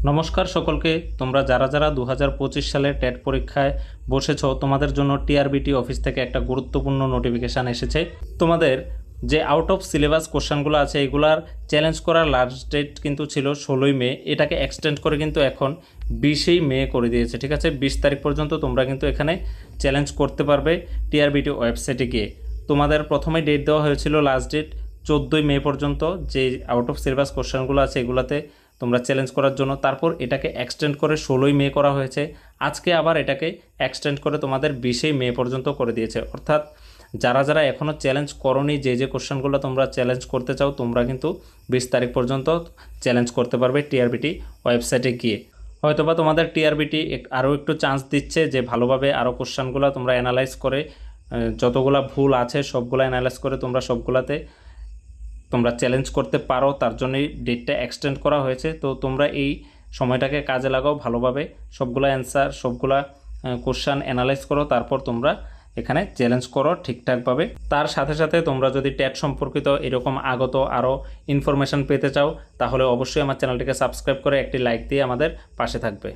নমস্কার সকলকে। তোমরা যারা যারা 2025 সালে টেট পরীক্ষায় বসেছো, তোমাদের জন্য টিআরবিটি অফিস থেকে একটা গুরুত্বপূর্ণ নোটিফিকেশান এসেছে। তোমাদের যে আউট অফ সিলেবাস কোশ্চেনগুলো আছে এগুলার চ্যালেঞ্জ করার লাস্ট ডেট কিন্তু ছিল 16ই মে, এটাকে এক্সটেন্ড করে কিন্তু এখন 20ই মে করে দিয়েছে। ঠিক আছে, 20 তারিখ পর্যন্ত তোমরা কিন্তু এখানে চ্যালেঞ্জ করতে পারবে টিআরবিটি ওয়েবসাইটে গিয়ে। তোমাদের প্রথমে ডেট দেওয়া হয়েছিল লাস্ট ডেট 14ই মে পর্যন্ত, যে আউট অফ সিলেবাস কোশ্চেনগুলো আছে এগুলাতে তোমরা চ্যালেঞ্জ করার জন্য। তারপর এটাকে এক্সটেন্ড করে 16ই মে করা হয়েছে। আজকে আবার এটাকে এক্সটেন্ড করে তোমাদের 20ই মে পর্যন্ত করে দিয়েছে। অর্থাৎ যারা যারা এখনও চ্যালেঞ্জ করোনি, যে কোশ্চেনগুলো তোমরা চ্যালেঞ্জ করতে চাও, তোমরা কিন্তু 20 তারিখ পর্যন্ত চ্যালেঞ্জ করতে পারবে টিআরবিটি ওয়েবসাইটে গিয়ে। হয়তোবা তোমাদের টিআরবিটি আরও একটু চান্স দিচ্ছে যে ভালোভাবে আরও কোশ্চেনগুলো তোমরা অ্যানালাইজ করে, যতগুলা ভুল আছে সবগুলো অ্যানালাইজ করে তোমরা সবগুলাতে তোমরা চ্যালেঞ্জ করতে পারো, তার জন্যই ডেটটা এক্সটেন্ড করা হয়েছে। তো তোমরা এই সময়টাকে কাজে লাগাও, ভালোভাবে সবগুলা অ্যান্সার, সবগুলা কোশ্চেন অ্যানালাইজ করো, তারপর তোমরা এখানে চ্যালেঞ্জ করো ঠিকঠাকভাবে। তার সাথে সাথে তোমরা যদি টেট সম্পর্কিত এরকম আগত আরও ইনফরমেশান পেতে চাও, তাহলে অবশ্যই আমার চ্যানেলটিকে সাবস্ক্রাইব করে একটি লাইক দিয়ে আমাদের পাশে থাকবে।